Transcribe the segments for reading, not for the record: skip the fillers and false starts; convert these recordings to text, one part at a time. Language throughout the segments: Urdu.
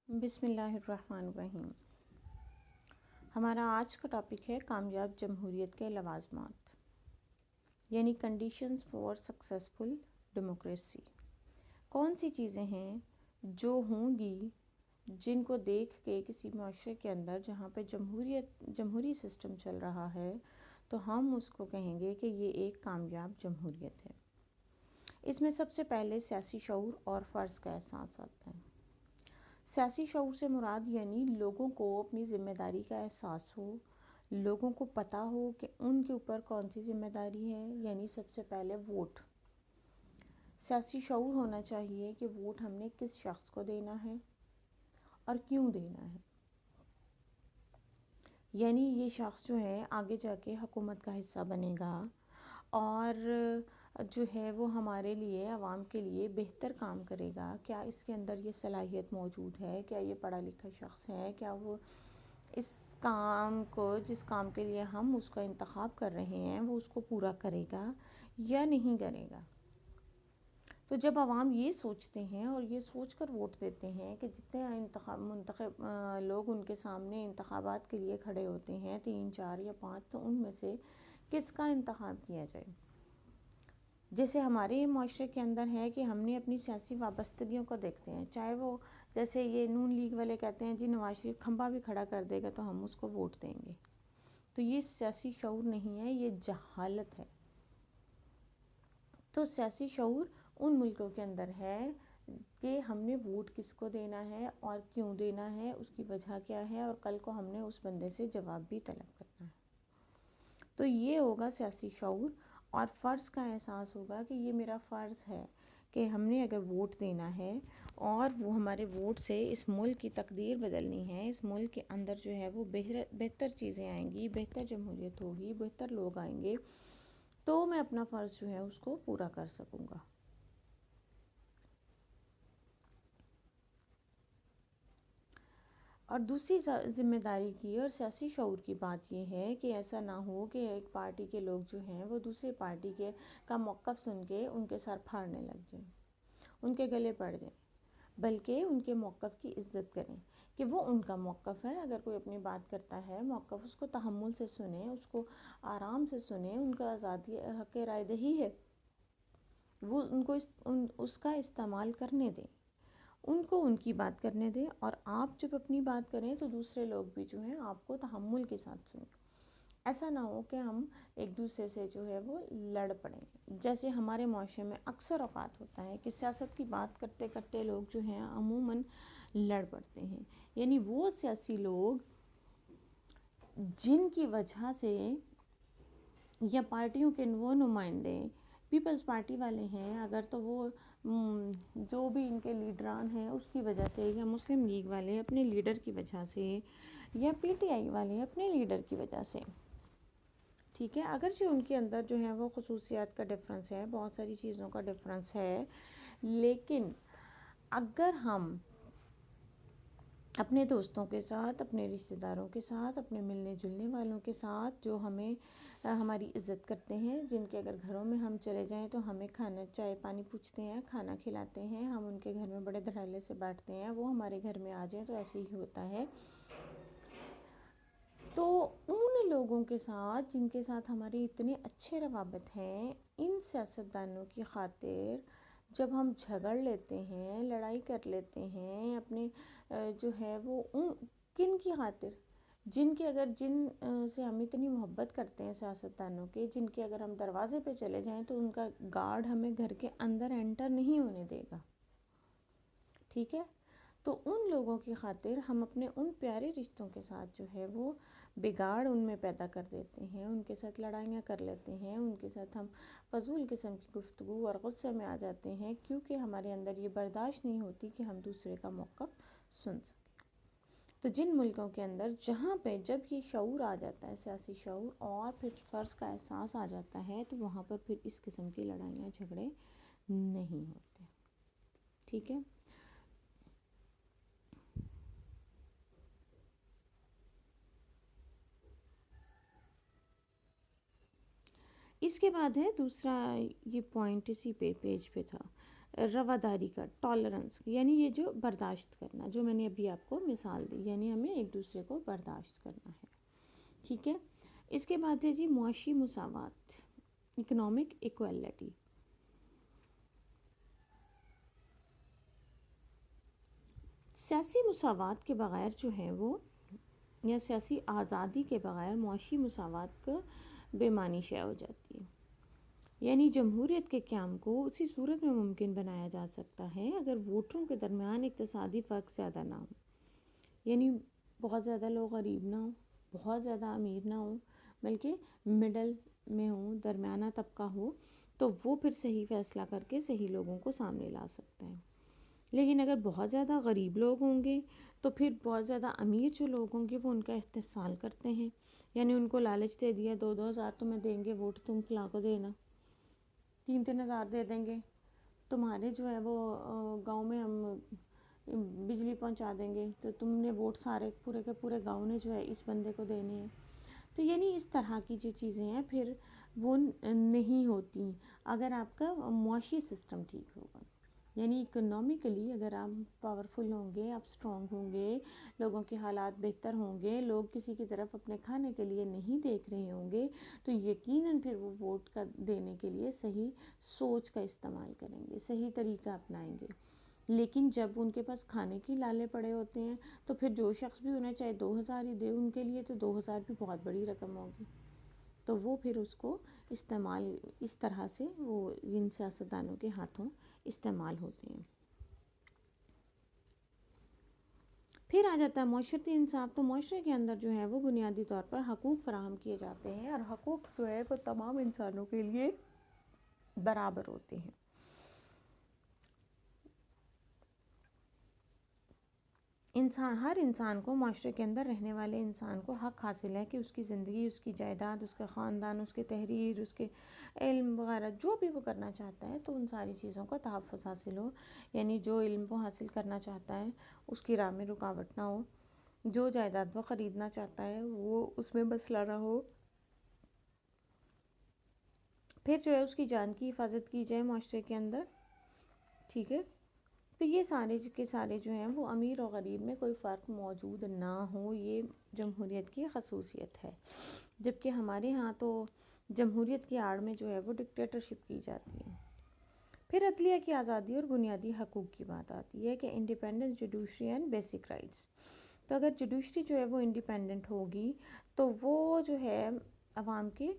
بسم اللہ الرحمن الرحیم۔ ہمارا آج کا ٹاپک ہے کامیاب جمہوریت کے لوازمات، یعنی کنڈیشنز فار سکسیسفل ڈیموکریسی۔ کون سی چیزیں ہیں جو ہوں گی جن کو دیکھ کے کسی معاشرے کے اندر جہاں پہ جمہوری سسٹم چل رہا ہے تو ہم اس کو کہیں گے کہ یہ ایک کامیاب جمہوریت ہے۔ اس میں سب سے پہلے سیاسی شعور اور فرض کا احساس آتا ہے۔ سیاسی شعور سے مراد یعنی لوگوں کو اپنی ذمہ داری کا احساس ہو، لوگوں کو پتہ ہو کہ ان کے اوپر کون سی ذمہ داری ہے، یعنی سب سے پہلے ووٹ۔ سیاسی شعور ہونا چاہیے کہ ووٹ ہم نے کس شخص کو دینا ہے اور کیوں دینا ہے، یعنی یہ شخص جو ہے آگے جا کے حکومت کا حصہ بنے گا اور جو ہے وہ ہمارے لیے، عوام کے لیے بہتر کام کرے گا۔ کیا اس کے اندر یہ صلاحیت موجود ہے، کیا یہ پڑھا لکھا شخص ہے، کیا وہ اس کام کو، جس کام کے لیے ہم اس کا انتخاب کر رہے ہیں، وہ اس کو پورا کرے گا یا نہیں کرے گا۔ تو جب عوام یہ سوچتے ہیں اور یہ سوچ کر ووٹ دیتے ہیں کہ جتنے منتخب لوگ ان کے سامنے انتخابات کے لیے کھڑے ہوتے ہیں، 3 4 یا 5، تو ان میں سے کس کا انتخاب کیا جائے۔ جیسے ہمارے معاشرے کے اندر ہے کہ ہم نے اپنی سیاسی وابستگیوں کو دیکھتے ہیں، چاہے وہ جیسے یہ نون لیگ والے کہتے ہیں جی نواز شریف کھمبا بھی کھڑا کر دے گا تو ہم اس کو ووٹ دیں گے، تو یہ سیاسی شعور نہیں ہے، یہ جہالت ہے۔ تو سیاسی شعور ان ملکوں کے اندر ہے کہ ہم نے ووٹ کس کو دینا ہے اور کیوں دینا ہے، اس کی وجہ کیا ہے، اور کل کو ہم نے اس بندے سے جواب بھی طلب کرنا ہے۔ تو یہ ہوگا سیاسی شعور، اور فرض کا احساس ہوگا کہ یہ میرا فرض ہے کہ ہم نے اگر ووٹ دینا ہے اور وہ ہمارے ووٹ سے اس ملک کی تقدیر بدلنی ہے، اس ملک کے اندر جو ہے وہ بہتر چیزیں آئیں گی، بہتر جمہوریت ہوگی، بہتر لوگ آئیں گے، تو میں اپنا فرض جو ہے اس کو پورا کر سکوں گا۔ اور دوسری ذمہ داری کی اور سیاسی شعور کی بات یہ ہے کہ ایسا نہ ہو کہ ایک پارٹی کے لوگ جو ہیں وہ دوسری پارٹی کا موقف سن کے ان کے سر پھاڑنے لگ جائیں، ان کے گلے پڑ جائیں، بلکہ ان کے موقف کی عزت کریں کہ وہ ان کا موقف ہے۔ اگر کوئی اپنی بات کرتا ہے موقف، اس کو تحمل سے سنیں، اس کو آرام سے سنیں، ان کا آزادی حق رائے دہی ہے، وہ ان کو اس کا استعمال کرنے دیں، ان کو ان کی بات کرنے دیں، اور آپ جب اپنی بات کریں تو دوسرے لوگ بھی جو ہیں آپ کو تحمل کے ساتھ سنیں۔ ایسا نہ ہو کہ ہم ایک دوسرے سے جو ہے وہ لڑ پڑیں، جیسے ہمارے معاشرے میں اکثر اوقات ہوتا ہے کہ سیاست کی بات کرتے کرتے لوگ جو ہیں عموماً لڑ پڑتے ہیں، یعنی وہ سیاسی لوگ جن کی وجہ سے، یا پارٹیوں کے وہ نمائندے پیپلز پارٹی والے ہیں اگر، تو وہ جو بھی ان کے لیڈران ہیں اس کی وجہ سے، یا مسلم لیگ والے اپنے لیڈر کی وجہ سے، یا پی ٹی آئی والے اپنے لیڈر کی وجہ سے، ٹھیک ہے، اگرچہ ان کے اندر جو ہے وہ خصوصیات کا ڈفرنس ہے، بہت ساری چیزوں کا ڈفرنس ہے، لیکن اگر ہم اپنے دوستوں کے ساتھ، اپنے رشتہ داروں کے ساتھ، اپنے ملنے جلنے والوں کے ساتھ جو ہماری عزت کرتے ہیں، جن کے اگر گھروں میں ہم چلے جائیں تو ہمیں کھانا، چائے پانی پوچھتے ہیں، کھانا کھلاتے ہیں، ہم ان کے گھر میں بڑے دھڑلے سے بیٹھتے ہیں، وہ ہمارے گھر میں آ جائیں تو ایسے ہی ہوتا ہے۔ تو ان لوگوں کے ساتھ جن کے ساتھ ہمارے اتنے اچھے روابط ہیں، ان سیاستدانوں کی خاطر جب ہم جھگڑ لیتے ہیں، لڑائی کر لیتے ہیں، اپنے جو ہے وہ کن کی خاطر، جن سے ہم اتنی محبت کرتے ہیں، سیاستدانوں کے، جن کے اگر ہم دروازے پہ چلے جائیں تو ان کا گارڈ ہمیں گھر کے اندر انٹر نہیں ہونے دے گا، ٹھیک ہے۔ تو ان لوگوں کی خاطر ہم اپنے ان پیارے رشتوں کے ساتھ جو ہے وہ بگاڑ ان میں پیدا کر دیتے ہیں، ان کے ساتھ لڑائیاں کر لیتے ہیں، ان کے ساتھ ہم فضول قسم کی گفتگو اور غصے میں آ جاتے ہیں، کیونکہ ہمارے اندر یہ برداشت نہیں ہوتی کہ ہم دوسرے کا موقف سن سکیں۔ تو جن ملکوں کے اندر جہاں پہ جب یہ شعور آ جاتا ہے، سیاسی شعور، اور پھر فرض کا احساس آ جاتا ہے، تو وہاں پر پھر اس قسم کی لڑائیاں جھگڑے نہیں ہوتے، ٹھیک ہے۔ اس کے بعد ہے دوسرا، یہ پوائنٹ اسی پیج پہ تھا، رواداری کا، ٹالرنس، یعنی یہ جو برداشت کرنا، جو میں نے ابھی آپ کو مثال دی، یعنی ہمیں ایک دوسرے کو برداشت کرنا ہے. ٹھیک ہے. اس کے بعد ہے جی معاشی مساوات، اکنامک ایکوالٹی. سیاسی مساوات کے بغیر جو ہے وہ، یا سیاسی آزادی کے بغیر معاشی مساوات کا بے معنی شے ہو جاتی ہے. یعنی جمہوریت کے قیام کو اسی صورت میں ممکن بنایا جا سکتا ہے اگر ووٹروں کے درمیان اقتصادی فرق زیادہ نہ ہو. یعنی بہت زیادہ لوگ غریب نہ ہوں، بہت زیادہ امیر نہ ہوں، بلکہ مڈل میں ہوں، درمیانہ طبقہ ہو، تو وہ پھر صحیح فیصلہ کر کے صحیح لوگوں کو سامنے لا سکتا ہے. لیکن اگر بہت زیادہ غریب لوگ ہوں گے تو پھر بہت زیادہ امیر جو لوگ ہوں گے وہ ان کا استحصال کرتے ہیں. یعنی ان کو لالچ دے دیا، 2,000 تمہیں دیں گے ووٹ، تم فلاں کو دینا، 3,000 دے دیں گے، تمہارے جو ہے وہ گاؤں میں ہم بجلی پہنچا دیں گے، تو تم نے ووٹ سارے پورے کے پورے گاؤں نے جو ہے اس بندے کو دینے ہیں. تو یعنی اس طرح کی جو چیزیں ہیں پھر وہ نہیں ہوتی اگر آپ کا معاشی سسٹم ٹھیک ہوگا. یعنی اکنومیکلی اگر آپ پاورفل ہوں گے، آپ اسٹرانگ ہوں گے، لوگوں کے حالات بہتر ہوں گے، لوگ کسی کی طرف اپنے کھانے کے لیے نہیں دیکھ رہے ہوں گے، تو یقیناً پھر وہ ووٹ کا دینے کے لیے صحیح سوچ کا استعمال کریں گے، صحیح طریقہ اپنائیں گے. لیکن جب ان کے پاس کھانے کی لالے پڑے ہوتے ہیں تو پھر جو شخص بھی انہیں چاہے 2,000 ہی دے ان کے لیے، تو 2,000 بھی بہت بڑی رقم ہوگی، تو وہ پھر اس کو استعمال اس طرح سے وہ ان سیاستدانوں کے ہاتھوں استعمال ہوتے ہیں. پھر آ جاتا ہے معاشرتی انصاف. تو معاشرے کے اندر جو ہے وہ بنیادی طور پر حقوق فراہم کیے جاتے ہیں، اور حقوق جو ہے وہ تمام انسانوں کے لیے برابر ہوتے ہیں. ہر انسان کو، معاشرے کے اندر رہنے والے انسان کو حق حاصل ہے کہ اس کی زندگی، اس کی جائیداد، اس کا خاندان، اس کے تحریر، اس کے علم وغیرہ جو بھی وہ کرنا چاہتا ہے، تو ان ساری چیزوں کا تحفظ حاصل ہو. یعنی جو علم وہ حاصل کرنا چاہتا ہے اس کی راہ میں رکاوٹ نہ ہو، جو جائیداد وہ خریدنا چاہتا ہے وہ اس میں مسئلہ نہ ہو. پھر جو ہے اس کی جان کی حفاظت کی جائے معاشرے کے اندر. ٹھیک ہے. تو یہ سارے کے سارے جو ہیں وہ امیر اور غریب میں کوئی فرق موجود نہ ہو، یہ جمہوریت کی خصوصیت ہے. جبکہ ہمارے ہاں تو جمہوریت کی آڑ میں جو ہے وہ ڈکٹیٹرشپ کی جاتی ہے. پھر عدلیہ کی آزادی اور بنیادی حقوق کی بات آتی ہے کہ independence, judiciary and basic rights. تو اگر جوڈیشری جو ہے وہ انڈیپینڈنٹ ہوگی تو وہ جو ہے عوام کے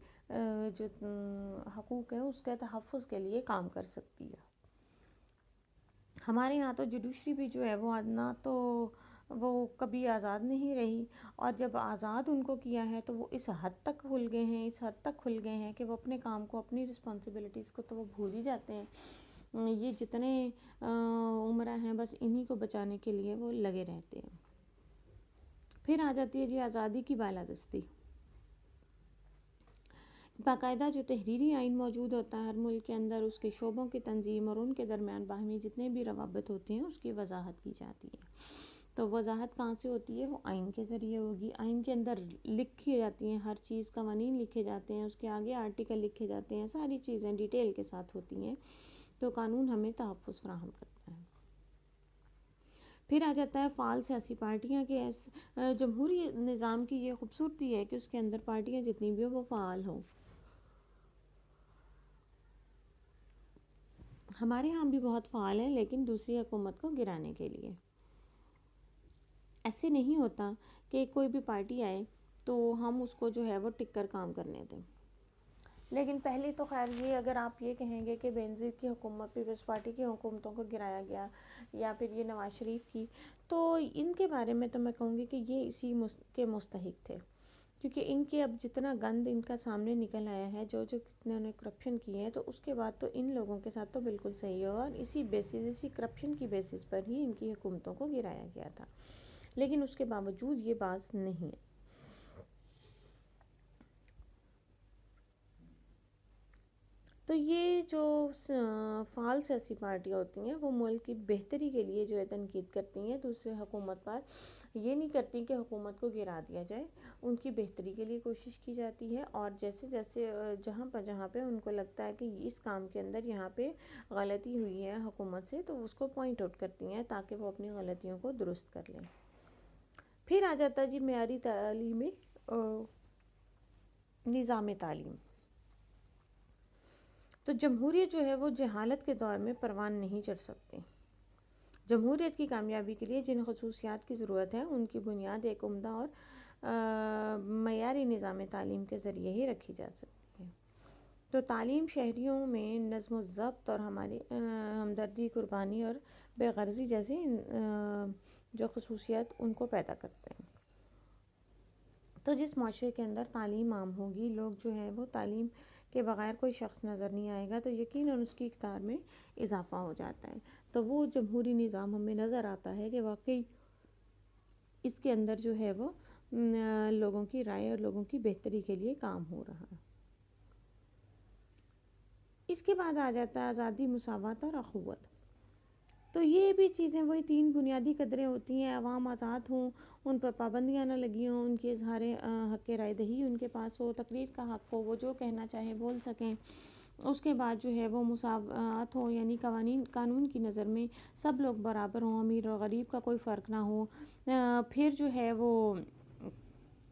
جو حقوق ہیں اس کے تحفظ کے لیے کام کر سکتی ہے. ہمارے یہاں تو جوڈیشری بھی جو ہے وہ نہ تو وہ کبھی آزاد نہیں رہی، اور جب آزاد ان کو کیا ہے تو وہ اس حد تک کھل گئے ہیں، اس حد تک کھل گئے ہیں کہ وہ اپنے کام کو، اپنی رسپانسبلٹیز کو تو وہ بھول ہی جاتے ہیں. یہ جتنے عمرہ ہیں بس انہی کو بچانے کے لیے وہ لگے رہتے ہیں. پھر آ جاتی ہے جی آزادی کی بالادستی. باقاعدہ جو تحریری آئین موجود ہوتا ہے ہر ملک کے اندر، اس کے شعبوں کی تنظیم اور ان کے درمیان باہمی جتنے بھی روابط ہوتے ہیں اس کی وضاحت کی جاتی ہے. تو وضاحت کہاں سے ہوتی ہے؟ وہ آئین کے ذریعے ہوگی. آئین کے اندر لکھی جاتی ہیں ہر چیز، قوانین لکھے جاتے ہیں، اس کے آگے آرٹیکل لکھے جاتے ہیں، ساری چیزیں ڈیٹیل کے ساتھ ہوتی ہیں. تو قانون ہمیں تحفظ فراہم کرتا ہے. پھر آ جاتا ہے فعال سیاسی پارٹیاں کے جمہوری نظام کی یہ خوبصورتی ہے کہ اس کے اندر پارٹیاں جتنی بھی ہوں وہ فعال ہوں. ہمارے ہاں بھی بہت فعال ہیں لیکن دوسری حکومت کو گرانے کے لیے. ایسے نہیں ہوتا کہ کوئی بھی پارٹی آئے تو ہم اس کو جو ہے وہ ٹک کر کام کرنے دیں. لیکن پہلے تو خیر یہ اگر آپ یہ کہیں گے کہ بینظیر کی حکومت، پیپلز پارٹی کی حکومتوں کو گرایا گیا، یا پھر یہ نواز شریف کی، تو ان کے بارے میں تو میں کہوں گی کہ یہ اسی کے مستحق تھے. کیونکہ ان کے اب جتنا گند ان کا سامنے نکل آیا ہے، جو کتنے انہیں کرپشن کی ہے، تو اس کے بعد تو ان لوگوں کے ساتھ تو بالکل صحیح ہو، اور اسی بیسس، اسی کرپشن کی بیسس پر ہی ان کی حکومتوں کو گرایا گیا تھا. لیکن اس کے باوجود یہ بات نہیں ہے. تو یہ جو فعال سیاسی پارٹیاں ہوتی ہیں وہ ملک کی بہتری کے لیے جو ہے تنقید کرتی ہیں دوسرے حکومت پر، یہ نہیں کرتی کہ حکومت کو گرا دیا جائے، ان کی بہتری کے لیے کوشش کی جاتی ہے، اور جیسے جیسے جہاں پہ ان کو لگتا ہے کہ اس کام کے اندر یہاں پہ غلطی ہوئی ہے حکومت سے، تو اس کو پوائنٹ آؤٹ کرتی ہیں تاکہ وہ اپنی غلطیوں کو درست کر لیں۔ پھر آ جاتا ہے جی معیاری تعلیمی نظام تعلیم۔ تو جمہوریت جو ہے وہ جہالت کے دور میں پروان نہیں چڑھ سکتی۔ جمہوریت کی کامیابی کے لیے جن خصوصیات کی ضرورت ہے ان کی بنیاد ایک عمدہ اور معیاری نظام تعلیم کے ذریعے ہی رکھی جا سکتی ہے۔ تو تعلیم شہریوں میں نظم و ضبط اور ہماری ہمدردی، قربانی اور بے غرضی جیسی جو خصوصیات ان کو پیدا کرتے ہیں۔ تو جس معاشرے کے اندر تعلیم عام ہوگی، لوگ جو ہیں وہ تعلیم کے بغیر کوئی شخص نظر نہیں آئے گا تو یقیناً اس کی اقدار میں اضافہ ہو جاتا ہے۔ تو وہ جمہوری نظام ہمیں نظر آتا ہے کہ واقعی اس کے اندر جو ہے وہ لوگوں کی رائے اور لوگوں کی بہتری کے لیے کام ہو رہا ہے۔ اس کے بعد آ جاتا ہے آزادی، مساوات اور اخوت۔ تو یہ بھی چیزیں وہی 3 بنیادی قدریں ہوتی ہیں، عوام آزاد ہوں، ان پر پابندیاں نہ لگی ہوں، ان کے اظہار حق رائے دہی ان کے پاس ہو، تقریر کا حق ہو، وہ جو کہنا چاہے بول سکیں۔ اس کے بعد جو ہے وہ مساوات ہو، یعنی قانون کی نظر میں سب لوگ برابر ہوں، امیر اور غریب کا کوئی فرق نہ ہو۔ پھر جو ہے وہ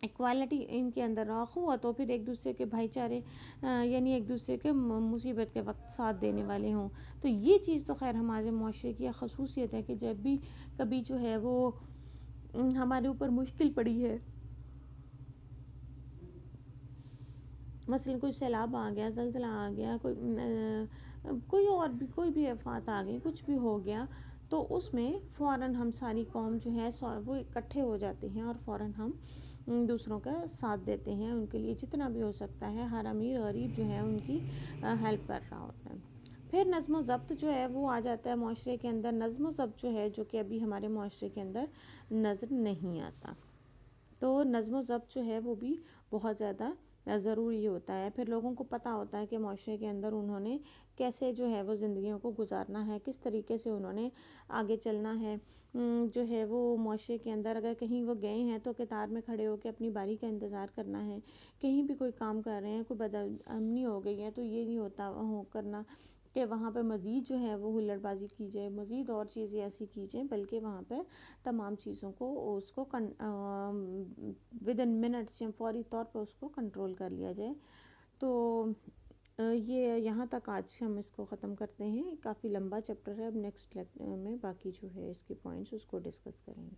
ایکوالٹی ان کے اندر اخوت ہو، پھر ایک دوسرے کے بھائی چارے یعنی ایک دوسرے کے مصیبت کے وقت ساتھ دینے والے ہوں۔ تو یہ چیز تو خیر ہمارے معاشرے کی خصوصیت ہے کہ جب بھی کبھی جو ہے وہ ہمارے اوپر مشکل پڑی ہے، مثلا کوئی سیلاب آ گیا، زلزلہ آ گیا، کوئی بھی آفات آ گئی، کچھ بھی ہو گیا، تو اس میں فوراً ہم ساری قوم جو ہے وہ اکٹھے ہو جاتے ہیں اور فوراً ہم دوسروں کا ساتھ دیتے ہیں، ان کے لیے جتنا بھی ہو سکتا ہے، ہر امیر غریب جو ہے ان کی ہیلپ کر رہا ہوتا ہے۔ پھر نظم و ضبط جو ہے وہ آ جاتا ہے معاشرے کے اندر۔ نظم و ضبط جو ہے جو کہ ابھی ہمارے معاشرے کے اندر نظر نہیں آتا، تو نظم و ضبط جو ہے وہ بھی بہت زیادہ ضروری ہوتا ہے۔ پھر لوگوں کو پتہ ہوتا ہے کہ معاشرے کے اندر انہوں نے کیسے جو ہے وہ زندگیوں کو گزارنا ہے، کس طریقے سے انہوں نے آگے چلنا ہے۔ جو ہے وہ معاشرے کے اندر اگر کہیں وہ گئے ہیں تو قطار میں کھڑے ہو کے اپنی باری کا انتظار کرنا ہے، کہیں بھی کوئی کام کر رہے ہیں، کوئی بدامنی ہو گئی ہے تو یہ نہیں ہوتا کرنا کہ وہاں پہ مزید جو ہے وہ ہلڑ بازی کی جائے، مزید اور چیزیں ایسی کی جائیں، بلکہ وہاں پر تمام چیزوں کو اس کو ودن منٹس یا فوری طور پر اس کو کنٹرول کر لیا جائے۔ تو یہ یہاں تک آج ہم اس کو ختم کرتے ہیں، کافی لمبا چیپٹر ہے، اب نیکسٹ میں باقی جو ہے اس کے پوائنٹس اس کو ڈسکس کریں گے۔